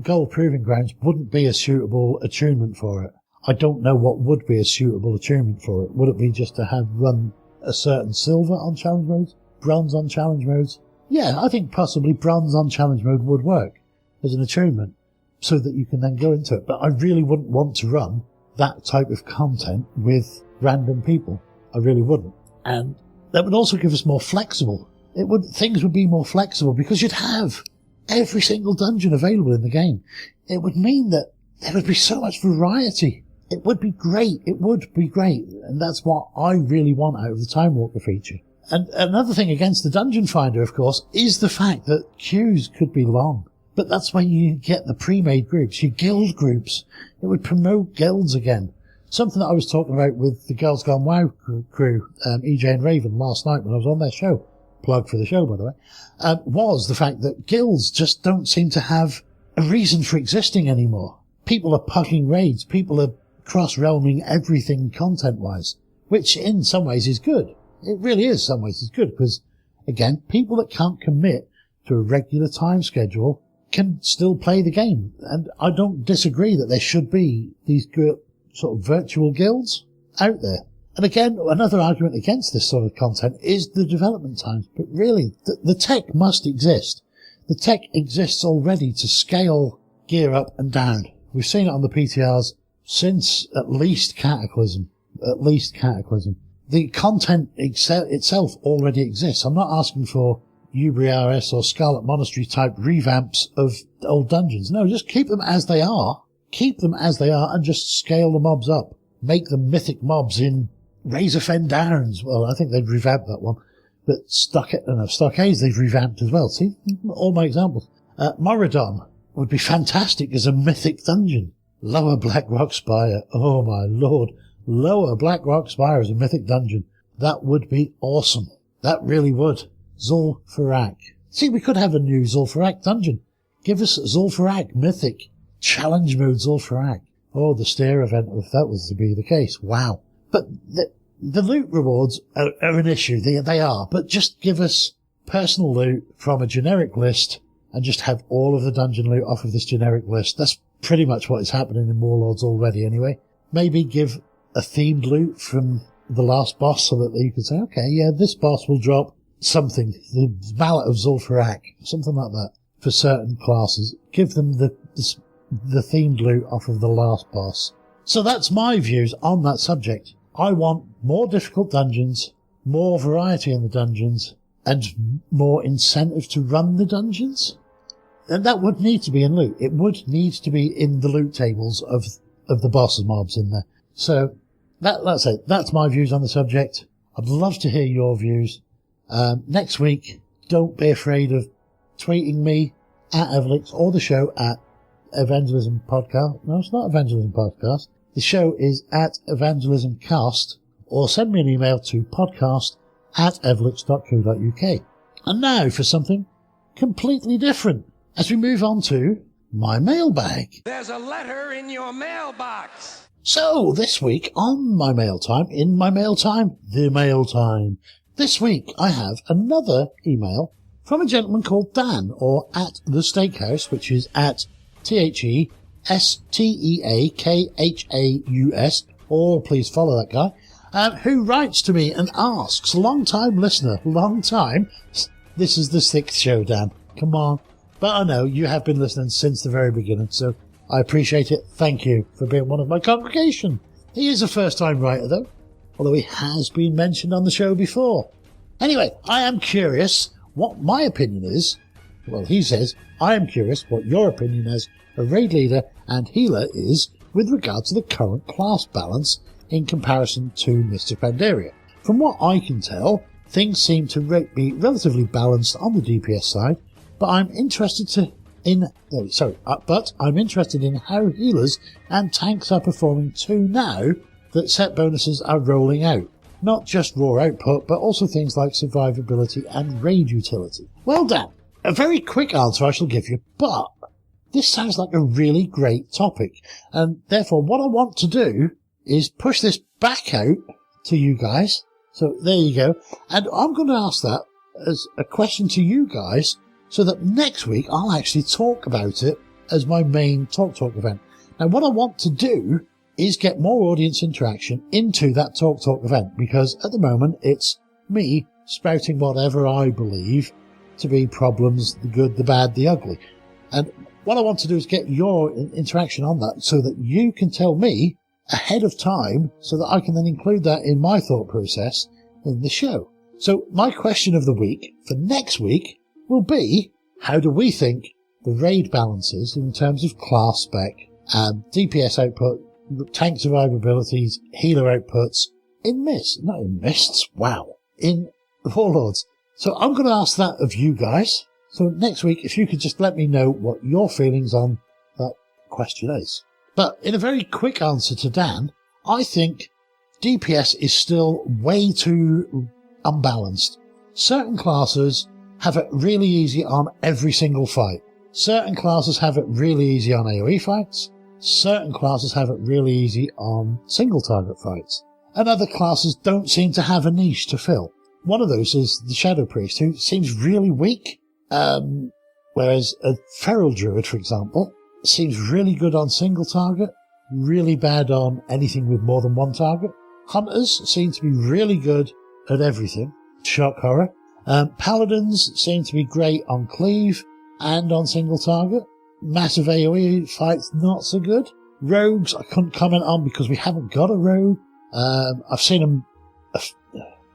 Gold proving grounds wouldn't be a suitable attunement for it. I don't know what would be a suitable attunement for it. Would it be just to have run a certain silver on challenge modes? Bronze on challenge modes? Yeah, I think possibly bronze on challenge mode would work as an attunement, so that you can then go into it. But I really wouldn't want to run that type of content with random people. I really wouldn't. And that would also give us more flexible. Things would be more flexible because you'd have every single dungeon available in the game. It would mean that there would be so much variety. It would be great. It would be great. And that's what I really want out of the Time Walker feature. And another thing against the Dungeon Finder, of course, is the fact that queues could be long. But that's when you get the pre-made groups, your guild groups. It would promote guilds again. Something that I was talking about with the Girls Gone WoW crew, EJ and Raven, last night when I was on their show. Plug for the show, by the way. Was the fact that guilds just don't seem to have a reason for existing anymore. People are pucking raids. People are cross-realming everything content-wise, which in some ways is good. It really is, some ways is good, because, again, people that can't commit to a regular time schedule can still play the game. And I don't disagree that there should be these sort of virtual guilds out there. And again, another argument against this sort of content is the development times. But really, the tech must exist. The tech exists already to scale gear up and down. We've seen it on the PTRs since at least Cataclysm. The content itself already exists. I'm not asking for Ubriaris or Scarlet Monastery type revamps of old dungeons. No, just keep them as they are. Keep them as they are and just scale the mobs up. Make them mythic mobs in Razorfen Downs. Well, I think they've revamped that one. But Stockades they've revamped as well. See? All my examples. Moradon would be fantastic as a mythic dungeon. Lower Blackrock Spire. Oh my lord. Lower Blackrock Spire as a mythic dungeon. That would be awesome. That really would. Zul'Farrak. See, we could have a new Zul'Farrak dungeon. Give us Zul'Farrak mythic. Challenge mode Zul'Farrak. Oh, the Stair event, if that was to be the case. Wow. But the loot rewards are an issue. They are. But just give us personal loot from a generic list and just have all of the dungeon loot off of this generic list. That's pretty much what is happening in Warlords already anyway. Maybe give a themed loot from the last boss so that you can say, okay, yeah, this boss will drop something. The Mallet of Zul'Farrak. Something like that. For certain classes. Give them the themed loot off of the last boss. So that's my views on that subject. I want more difficult dungeons, more variety in the dungeons, and more incentive to run the dungeons. And that would need to be in loot. It would need to be in the loot tables of the boss mobs in there. So that's it. That's my views on the subject. I'd love to hear your views. Next week, don't be afraid of tweeting me at Evangelix or the show at Evangelism Podcast. No, it's not Evangelism Podcast. The show is at Evangelism Cast, or send me an email to podcast@evangelix.co.uk. And now for something completely different as we move on to my mailbag. There's a letter in your mailbox. So this week on my mail time, the mail time. This week I have another email from a gentleman called Dan, or at the Steakhouse, which is at TheSteakhaus, or please follow that guy, who writes to me and asks, long-time listener, long time, this is the 6th show, Dan, come on. But I know you have been listening since the very beginning, so I appreciate it. Thank you for being one of my congregation. He is a first-time writer, though, although he has been mentioned on the show before. Anyway, I am curious what my opinion is. Well, he says, I am curious what your opinion as a raid leader and healer is with regard to the current class balance in comparison to Mystic Pandaria. From what I can tell, things seem to be relatively balanced on the DPS side, but I'm interested in how healers and tanks are performing too now that set bonuses are rolling out. Not just raw output, but also things like survivability and raid utility. Well, Dan, a very quick answer I shall give you, but this sounds like a really great topic, and therefore what I want to do is push this back out to you guys. So there you go. And I'm going to ask that as a question to you guys so that next week I'll actually talk about it as my main Talk event. Now, what I want to do is get more audience interaction into that Talk event, because at the moment it's me spouting whatever I believe to be problems, the good, the bad, the ugly. And what I want to do is get your interaction on that so that you can tell me ahead of time so that I can then include that in my thought process in the show. So my question of the week for next week will be, how do we think the raid balances in terms of class spec and DPS output, tank survivabilities, healer outputs in Warlords? So I'm going to ask that of you guys. So next week, if you could just let me know what your feelings on that question is. But in a very quick answer to Dan, I think DPS is still way too unbalanced. Certain classes have it really easy on every single fight. Certain classes have it really easy on AoE fights. Certain classes have it really easy on single target fights. And other classes don't seem to have a niche to fill. One of those is the Shadow Priest, who seems really weak. Whereas a Feral Druid, for example, seems really good on single target, really bad on anything with more than one target. Hunters seem to be really good at everything. Shock horror. Paladins seem to be great on cleave and on single target. Massive AoE fights, not so good. Rogues, I couldn't comment on because we haven't got a rogue. I've seen them...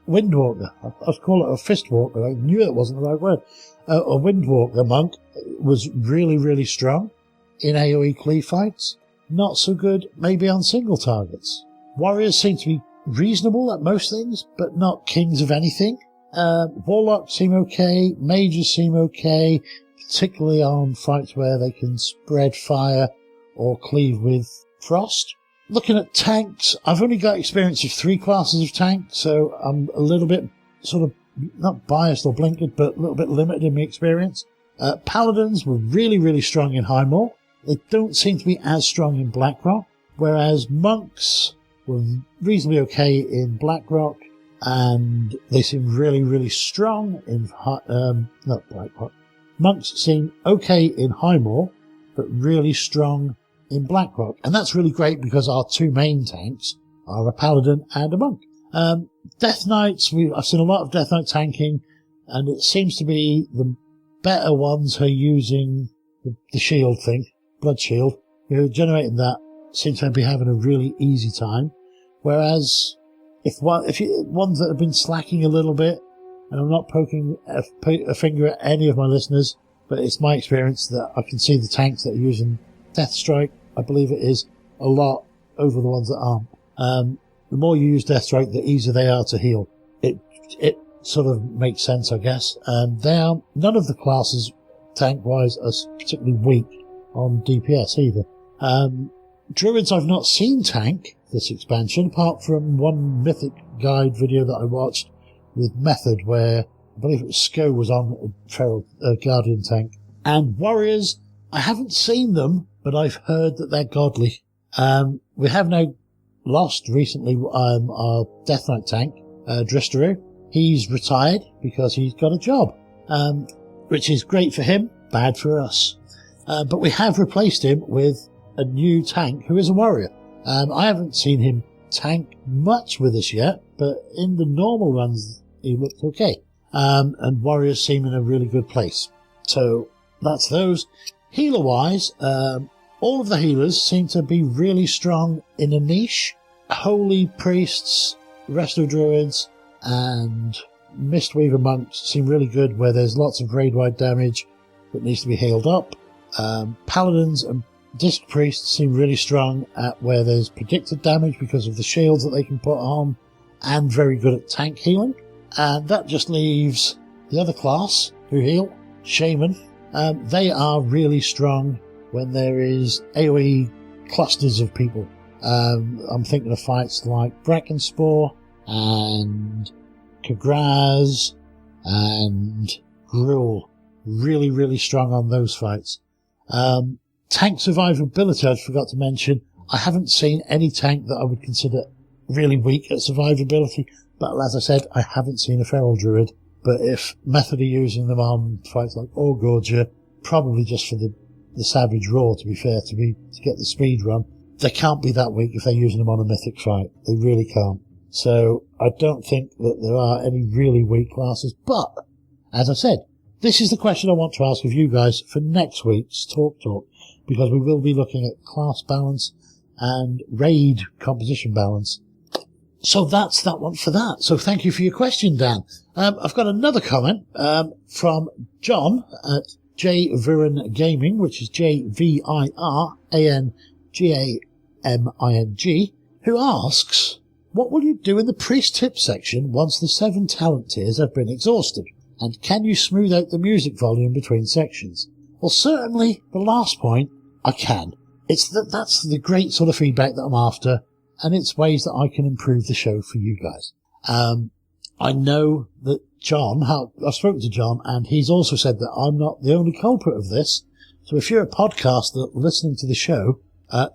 Windwalker. I'd call it a Fistwalker. I knew it wasn't the right word. A Windwalker monk was really, really strong in AoE cleave fights. Not so good maybe on single targets. Warriors seem to be reasonable at most things, but not kings of anything. Warlocks seem okay. Mages seem okay, particularly on fights where they can spread fire or cleave with frost. Looking at tanks, I've only got experience of 3 classes of tank, so I'm a little bit sort of not biased or blinkered, but a little bit limited in my experience. Paladins were really, really strong in Highmoor. They don't seem to be as strong in Blackrock, whereas monks were reasonably okay in Blackrock, and they seem really, really strong in not Blackrock. Monks seem okay in Highmoor, but really strong in Blackrock, and that's really great because our 2 main tanks are a paladin and a monk. Death Knights, I've seen a lot of Death Knight tanking, and it seems to be the better ones who are using the shield thing, blood shield, who are generating that seem to be having a really easy time. Whereas ones that have been slacking a little bit, and I'm not poking a finger at any of my listeners, but it's my experience that I can see the tanks that are using Death Strike, I believe it is, a lot over the ones that aren't. The more you use Death Strike, the easier they are to heal. It sort of makes sense, I guess. And none of the classes, tank-wise, are particularly weak on DPS either. Druids I've not seen tank this expansion, apart from one Mythic Guide video that I watched with Method, where I believe it was Sko was on a Feral Guardian tank. And Warriors, I haven't seen them, but I've heard that they're godly. We have now lost recently our Death Knight tank, Dristeru. He's retired because he's got a job, which is great for him, bad for us. But we have replaced him with a new tank who is a warrior. I haven't seen him tank much with us yet, but in the normal runs he looked okay. And warriors seem in a really good place. So that's those. Healer-wise, all of the healers seem to be really strong in a niche. Holy priests, resto druids, and Mistweaver monks seem really good where there's lots of raid-wide damage that needs to be healed up. Paladins and disc priests seem really strong at where there's predicted damage because of the shields that they can put on, and very good at tank healing. And that just leaves the other class who heal, Shaman. They are really strong when there is AoE clusters of people. I'm thinking of fights like Brackenspore and Kagraz and Gruul. Really, really strong on those fights. Tank survivability, I forgot to mention. I haven't seen any tank that I would consider really weak at survivability, but as I said, I haven't seen a Feral Druid. But if Method are using them on fights like Orgorgia, probably just for the Savage Roar, to be fair, to get the speed run, they can't be that weak if they're using them on a Mythic fight. They really can't. So I don't think that there are any really weak classes. But, as I said, this is the question I want to ask of you guys for next week's Talk, because we will be looking at class balance and raid composition balance. So that's that one for that. So thank you for your question, Dan. I've got another comment from John at J Viren Gaming, which is JVIRANGAMING, who asks, what will you do in the priest tip section once the 7 talent tiers have been exhausted? And can you smooth out the music volume between sections? Well, certainly the last point, I can. That's the great sort of feedback that I'm after, and it's ways that I can improve the show for you guys. I know that I've spoken to John, and he's also said that I'm not the only culprit of this. So if you're a podcaster listening to the show,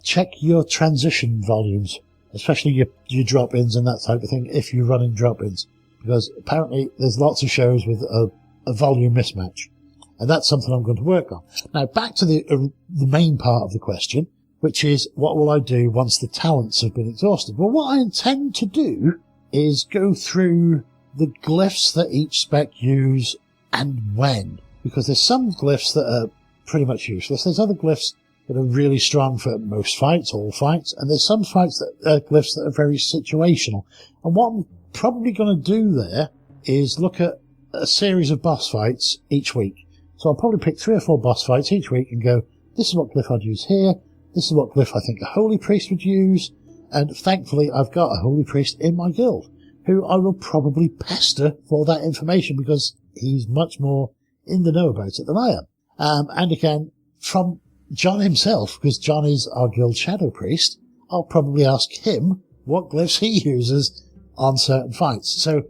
check your transition volumes, especially your drop-ins and that type of thing, if you're running drop-ins. Because apparently there's lots of shows with a volume mismatch. And that's something I'm going to work on. Now, back to the main part of the question, which is, what will I do once the talents have been exhausted? Well, what I intend to do is go through the glyphs that each spec use and when. Because there's some glyphs that are pretty much useless. There's other glyphs that are really strong for most fights, all fights. And there's some fights glyphs that are very situational. And what I'm probably going to do there is look at a series of boss fights each week. So I'll probably pick 3 or 4 boss fights each week and go, this is what glyph I'd use here, this is what glyph I think a holy priest would use, and thankfully I've got a holy priest in my guild, who I will probably pester for that information because he's much more in the know about it than I am. And again, from John himself, because John is our guild shadow priest, I'll probably ask him what glyphs he uses on certain fights. So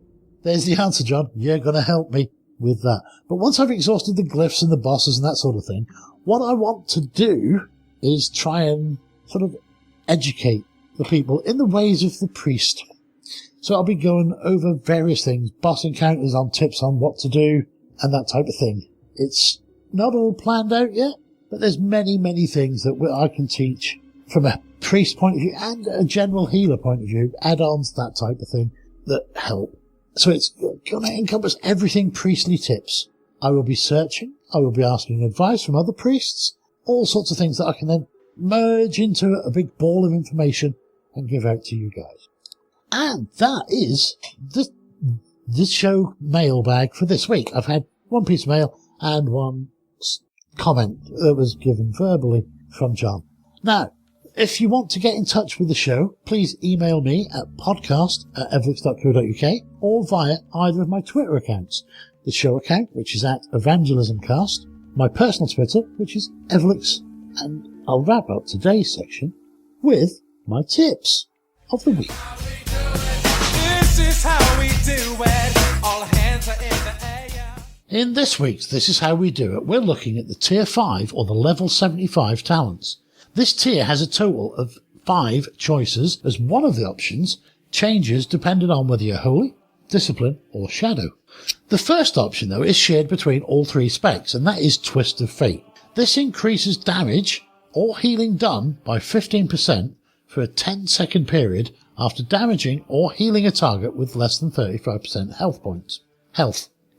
there's the answer, John. You're going to help me with that. But once I've exhausted the glyphs and the bosses and that sort of thing, what I want to do is try and sort of educate the people in the ways of the priest. So I'll be going over various things, boss encounters, on tips on what to do and that type of thing. It's not all planned out yet, but there's many, many things that I can teach from a priest point of view and a general healer point of view, add-ons, that type of thing, that help. So it's going to encompass everything priestly tips. I will be searching. I will be asking advice from other priests. All sorts of things that I can then merge into a big ball of information and give out to you guys. And that is the show mailbag for this week. I've had 1 piece of mail and 1 comment that was given verbally from John. Now, if you want to get in touch with the show, please email me at podcast@evangelix.co.uk or via either of my Twitter accounts. The show account, which is at EvangelysmCast, my personal Twitter, which is Evangelix, and I'll wrap up today's section with my tips of the week. This is how we do it. All hands are in the air. In this week's This Is How We Do It, we're looking at the Tier 5 or the Level 75 talents. This tier has a total of 5 choices, as one of the options changes depending on whether you're holy, discipline, or shadow. The first option, though, is shared between all 3 specs, and that is Twist of Fate. This increases damage or healing done by 15% for a 10-second period after damaging or healing a target with less than 35% health points.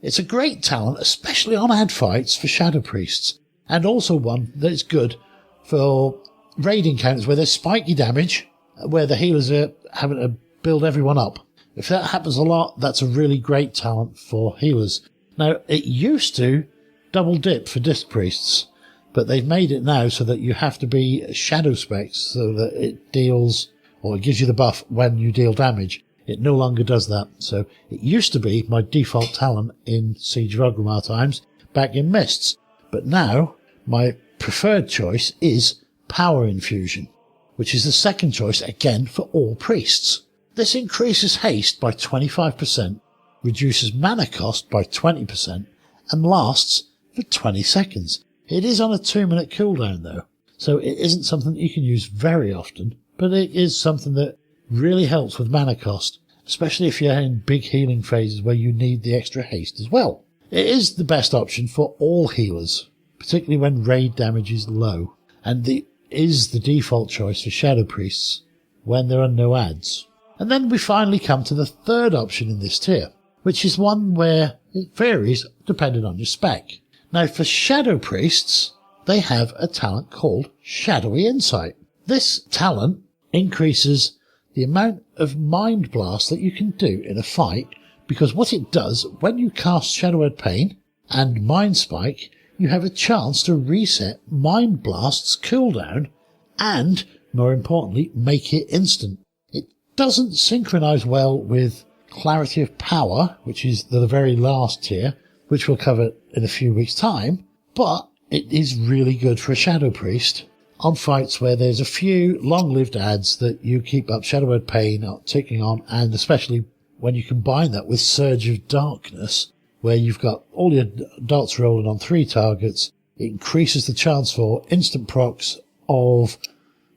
It's a great talent, especially on ad fights for shadow priests, and also one that is good for raid encounters where there's spiky damage, where the healers are having to build everyone up. If that happens a lot, that's a really great talent for healers. Now, it used to double dip for disc priests, but they've made it now so that you have to be shadow specs so that it deals, or it gives you the buff when you deal damage. It no longer does that. So it used to be my default talent in Siege of Orgrimmar times back in Mists, but now my preferred choice is Power Infusion, which is the second choice again for all priests. This increases haste by 25%, reduces mana cost by 20%, and lasts for 20 seconds. It is on a 2-minute cooldown though, so it isn't something that you can use very often, but it is something that really helps with mana cost, especially if you're in big healing phases where you need the extra haste as well. It is the best option for all healers, particularly when raid damage is low, and is the default choice for Shadow Priests when there are no adds. And then we finally come to the third option in this tier, which is one where it varies depending on your spec. Now for Shadow Priests, they have a talent called Shadowy Insight. This talent increases the amount of Mind Blast that you can do in a fight, because what it does, when you cast Shadowed Pain and Mind Spike, you have a chance to reset Mind Blast's cooldown and, more importantly, make it instant. It doesn't synchronize well with Clarity of Power, which is the very last tier, which we'll cover in a few weeks' time, but it is really good for a Shadow Priest on fights where there's a few long-lived adds that you keep up Shadowed Pain ticking on, and especially when you combine that with Surge of Darkness, where you've got all your dots rolling on 3 targets. It increases the chance for instant procs of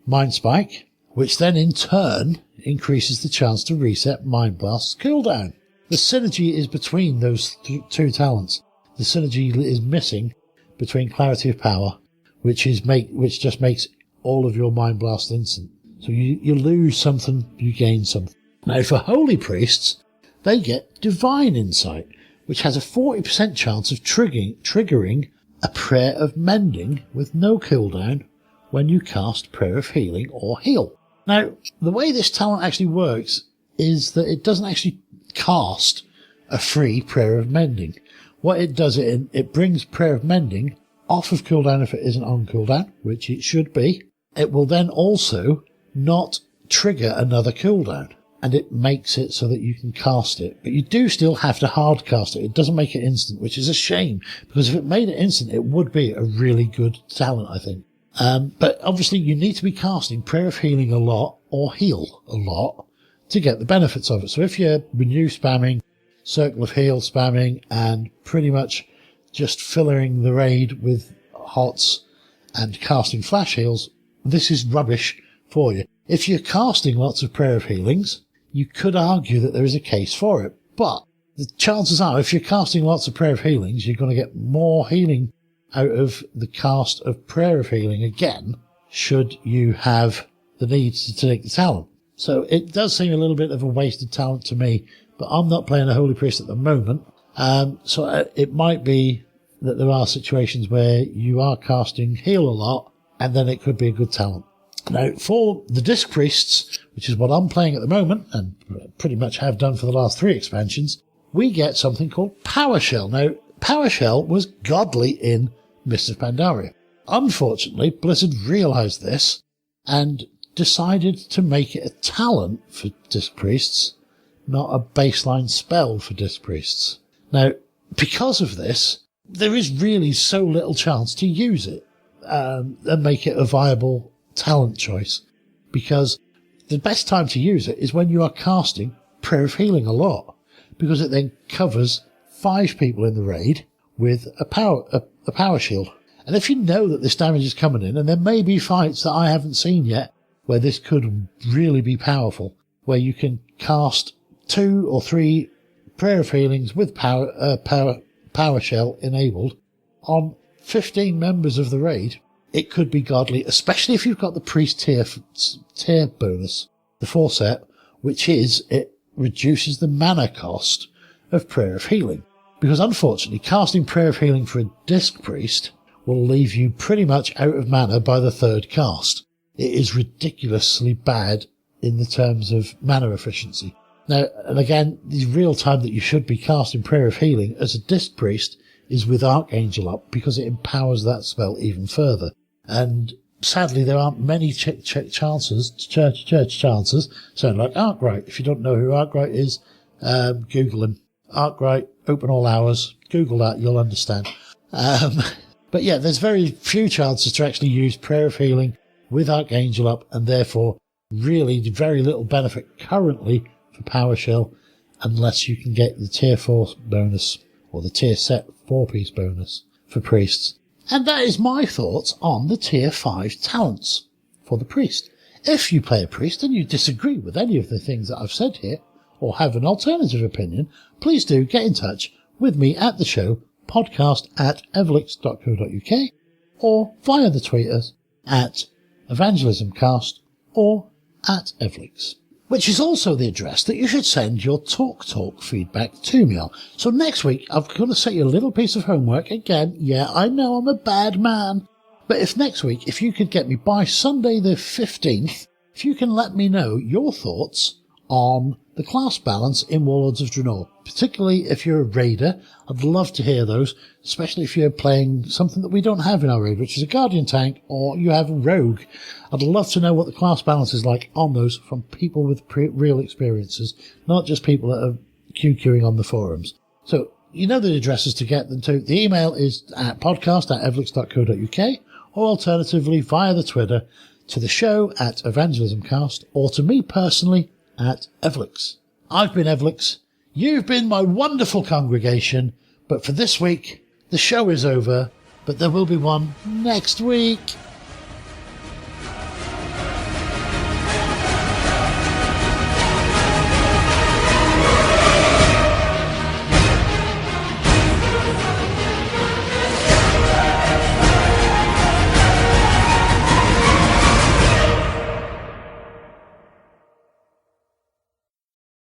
Mind Spike, which then in turn increases the chance to reset Mind Blast's cooldown. The synergy is between those two talents. The synergy is missing between Clarity of Power, which just makes all of your Mind Blast instant. So you lose something, you gain something. Now for Holy Priests, they get Divine Insight, which has a 40% chance of triggering a Prayer of Mending with no cooldown when you cast Prayer of Healing or Heal. Now, the way this talent actually works is that it doesn't actually cast a free Prayer of Mending. What it does, it brings Prayer of Mending off of cooldown if it isn't on cooldown, which it should be. It will then also not trigger another cooldown, and it makes it so that you can cast it. But you do still have to hard cast it. It doesn't make it instant, which is a shame, because if it made it instant, it would be a really good talent, I think. But obviously you need to be casting Prayer of Healing a lot or Heal a lot to get the benefits of it. So if you're Renew spamming, Circle of Heal spamming, and pretty much just filling the raid with hots and casting flash heals, this is rubbish for you. If you're casting lots of Prayer of Healings, you could argue that there is a case for it. But the chances are, if you're casting lots of Prayer of Healings, you're going to get more healing out of the cast of Prayer of Healing again, should you have the need to take the talent. So it does seem a little bit of a wasted talent to me, but I'm not playing a Holy Priest at the moment. So it might be that there are situations where you are casting Heal a lot, and then it could be a good talent. Now, for the Disc Priests, which is what I'm playing at the moment, and pretty much have done for the last 3 expansions, we get something called PowerShell. Now, PowerShell was godly in Mists of Pandaria. Unfortunately, Blizzard realised this and decided to make it a talent for Disc Priests, not a baseline spell for Disc Priests. Now, because of this, there is really so little chance to use it and make it a viable talent choice, because the best time to use it is when you are casting Prayer of Healing a lot, because it then covers 5 people in the raid with a power shield. And if you know that this damage is coming in, and there may be fights that I haven't seen yet where this could really be powerful, where you can cast 2 or 3 Prayer of Healings with PowerShell enabled on 15 members of the raid, it could be godly, especially if you've got the priest tier bonus, the 4 set, which is it reduces the mana cost of Prayer of Healing. Because unfortunately, casting Prayer of Healing for a Disc Priest will leave you pretty much out of mana by the 3rd cast. It is ridiculously bad in the terms of mana efficiency. Now, and again, the real time that you should be casting Prayer of Healing as a Disc Priest is with Archangel up, because it empowers that spell even further. And sadly, there aren't many church chances, sound like Arkwright. If you don't know who Arkwright is, Google him. Arkwright, open all hours. Google that, you'll understand. But yeah, there's very few chances to actually use Prayer of Healing with Archangel up, and therefore really very little benefit currently for PowerShell unless you can get the tier 4 bonus or the tier set 4-piece bonus for priests. And that is my thoughts on the tier 5 talents for the priest. If you play a priest and you disagree with any of the things that I've said here, or have an alternative opinion, please do get in touch with me at the show, podcast@evelix.co.uk, or via the tweeters at evangelismcast or at Evelix, which is also the address that you should send your talk feedback to me on. So next week, I've got to set you a little piece of homework. Again, yeah, I know I'm a bad man, but if next week, if you could get me by Sunday the 15th, if you can let me know your thoughts on the class balance in Warlords of Draenor, particularly if you're a raider. I'd love to hear those, especially if you're playing something that we don't have in our raid, which is a Guardian tank, or you have a rogue. I'd love to know what the class balance is like on those from people with real experiences, not just people that are QQing on the forums. So, you know the addresses to get them to. The email is at podcast@evelix.co.uk, or alternatively via the Twitter to the show at evangelismcast, or to me personally at Evelix. I've been Evelix. You've been my wonderful congregation. But for this week, the show is over. But there will be one next week.